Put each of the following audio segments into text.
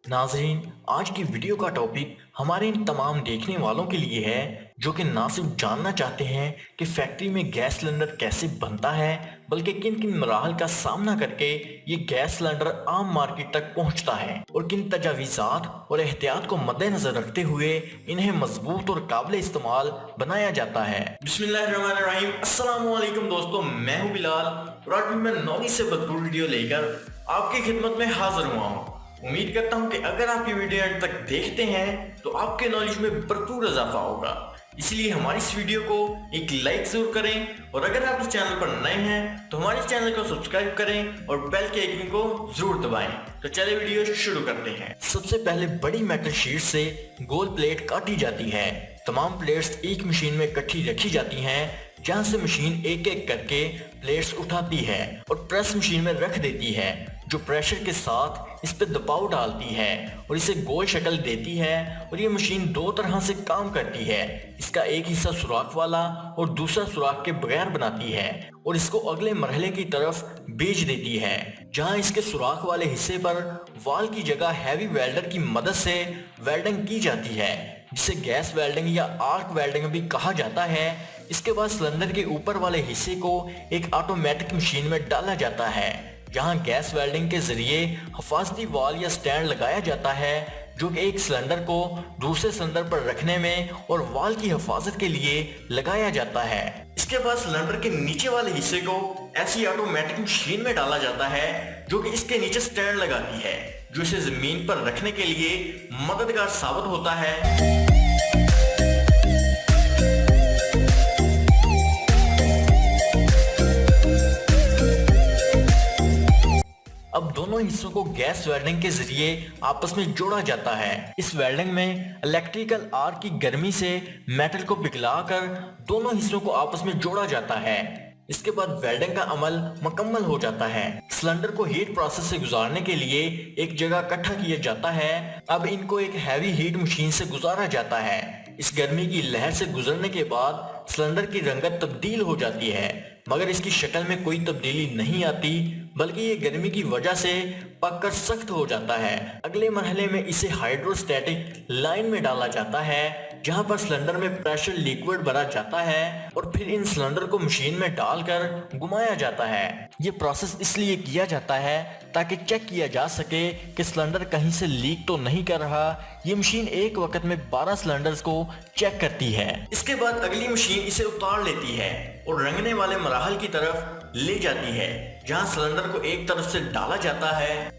नाजरीन, आज की वीडियो का टॉपिक हमारे इन तमाम देखने वालों के लिए है जो कि ना सिर्फ जानना चाहते हैं कि फैक्ट्री में गैस सिलेंडर कैसे बनता है, बल्कि किन किन मराहल का सामना करके ये गैस सिलेंडर आम मार्केट तक पहुंचता है और किन तजावीज़ात और एहतियात को मद्देनजर रखते हुए इन्हें मजबूत और काबिल इस्तेमाल बनाया जाता है। बिस्मिल्लाहिर्रहमानिर्रहीम। अस्सलाम वालेकुम दोस्तों, मैं हूँ बिलाल और आज भी मैं नौनी से भरपूर वीडियो लेकर आपकी खिदमत में हाजिर हुआ हूँ। उम्मीद करता हूं कि अगर आप ये वीडियो अंत तक देखते हैं तो आपके नॉलेज में भरपूर इजाफा होगा, इसलिए हमारी इस वीडियो को एक लाइक जरूर करें और अगर आप इस चैनल पर नए हैं तो हमारे चैनल को सब्सक्राइब करें और बेल के आइकन को जरूर दबाएं। तो चलिए वीडियो शुरू करते हैं। सबसे पहले बड़ी मेटल शीट से गोल प्लेट काटी जाती है। तमाम प्लेट्स एक मशीन में इकट्ठी रखी जाती हैं, जहां से मशीन एक एक करके प्लेट्स उठाती है और प्रेस मशीन में रख देती है, जो प्रेशर के साथ इस पे दबाव डालती है और इसे गोल शक्ल देती है। और ये मशीन दो तरह से काम करती है। इसका एक हिस्सा सुराख वाला और दूसरा सुराख के बगैर बनाती है और इसको अगले मरहले की तरफ भेज देती है, जहां इसके सुराख वाले हिस्से पर वाल की जगह हैवी वेल्डर की मदद से वेल्डिंग की जाती है, जिसे गैस वेल्डिंग या आर्क वेल्डिंग भी कहा जाता है। इसके बाद सिलेंडर के ऊपर वाले हिस्से को एक ऑटोमेटिक मशीन में डाला जाता है, जहां गैस वेल्डिंग के जरिए हिफाजती वाल या स्टैंड लगाया जाता है, जो कि एक सिलेंडर को दूसरे सिलेंडर पर रखने में और वाल की हिफाजत के लिए लगाया जाता है। इसके बाद सिलेंडर के नीचे वाले हिस्से को ऐसी ऑटोमेटिक मशीन में डाला जाता है, जो कि इसके नीचे स्टैंड लगाती है, जो इसे जमीन पर रखने के लिए मददगार साबित होता है। अब दोनों हिस्सों को गैस वेल्डिंग के जरिए आपस में जोड़ा जाता है। इस वेल्डिंग में इलेक्ट्रिकल आर्क की गर्मी से मेटल को पिघलाकर दोनों हिस्सों को आपस में जोड़ा जाता है। इसके बाद वेल्डिंग का अमल मुकम्मल हो जाता है। सिलेंडर को हीट प्रोसेस से गुजारने के लिए एक जगह इकट्ठा किया जाता है। अब इनको एक हैवी हीट मशीन से गुजारा जाता है। इस गर्मी की लहर से गुजरने के बाद सिलेंडर की रंगत तब्दील हो जाती है, मगर इसकी शक्ल में कोई तब्दीली नहीं आती, बल्कि ये गर्मी की वजह से पककर सख्त हो जाता है। अगले मरहले में इसे हाइड्रोस्टैटिक लाइन में डाला जाता है, जहां पर सिलेंडर में प्रेशर लिक्विड भरा जाता है और फिर इन सिलेंडर को मशीन में डालकर घुमाया जाता है। ये प्रोसेस इसलिए किया जाता है ताकि चेक किया जा सके कि सिलेंडर कहीं से लीक तो नहीं कर रहा। ये मशीन एक वक्त में 12 सिलेंडर्स को चेक करती है। इसके बाद अगली मशीन इसे उतार लेती है और रंगने वाले मराहल की तरफ ले जाती है, जहां सिलेंडर को एक तरफ से डाला जाता है।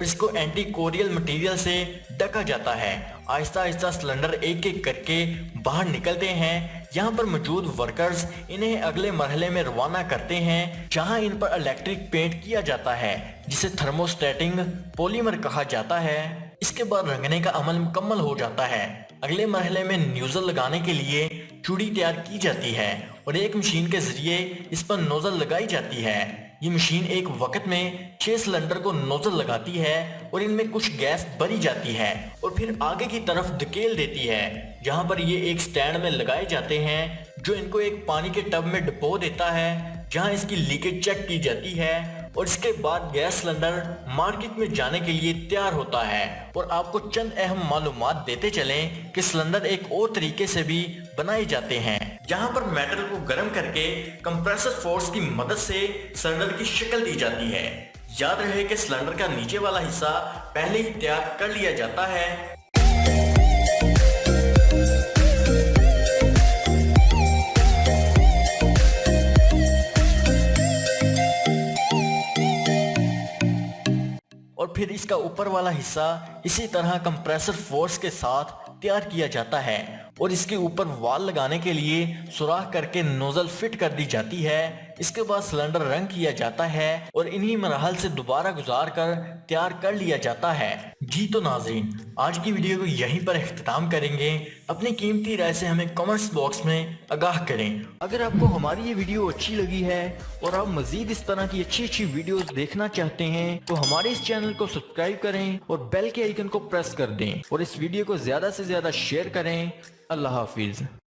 इसको एंटी कोरियल मटेरियल से ढका जाता है। आहिस्ता आहिस्ता सिलेंडर एक एक करके बाहर निकलते हैं। यहाँ पर मौजूद वर्कर्स इन्हें अगले मरहले में रवाना करते हैं, जहाँ इन पर इलेक्ट्रिक पेंट किया जाता है, जिसे थर्मोस्टेटिंग पॉलीमर कहा जाता है। इसके बाद रंगने का अमल मुकम्मल हो जाता है। अगले मरहले में न्यूजल लगाने के लिए चूड़ी तैयार की जाती है और एक मशीन के जरिए इस पर नोजल लगाई जाती है। ये मशीन एक वक्त में 6 सिलेंडर को नोजल लगाती है और इनमें कुछ गैस भरी जाती है और फिर आगे की तरफ धकेल देती है, जहां पर ये एक स्टैंड में लगाए जाते हैं, जो इनको एक पानी के टब में डुबो देता है, जहां इसकी लीकेज चेक की जाती है। और इसके बाद गैस सिलेंडर मार्केट में जाने के लिए तैयार होता है। और आपको चंद अहम मालूमात देते चलें कि सिलेंडर एक और तरीके से भी बनाए जाते हैं, जहां पर मेटल को गर्म करके कंप्रेसर फोर्स की मदद से सिलेंडर की शक्ल दी जाती है। याद रहे कि सिलेंडर का नीचे वाला हिस्सा पहले ही तैयार कर लिया जाता है। और फिर इसका ऊपर वाला हिस्सा इसी तरह कंप्रेसर फोर्स के साथ तैयार किया जाता है और इसके ऊपर वाल लगाने के लिए सुराख करके नोजल फिट कर दी जाती है। इसके बाद सिलेंडर रंग किया जाता है और इन्हीं मरहल से दोबारा गुजार कर तैयार कर लिया जाता है। जी तो नाज़रीन, आज की वीडियो को यहीं पर इख्तिताम करेंगे। अपनी कीमती राय से हमें कमेंट्स बॉक्स में आगाह करें। अगर आपको हमारी ये वीडियो अच्छी लगी है और आप मजीद इस तरह की अच्छी अच्छी वीडियोस देखना चाहते हैं तो हमारे इस चैनल को सब्सक्राइब करें और बेल के आइकन को प्रेस कर दें और इस वीडियो को ज्यादा से ज्यादा शेयर करें। अल्लाह हाफिज।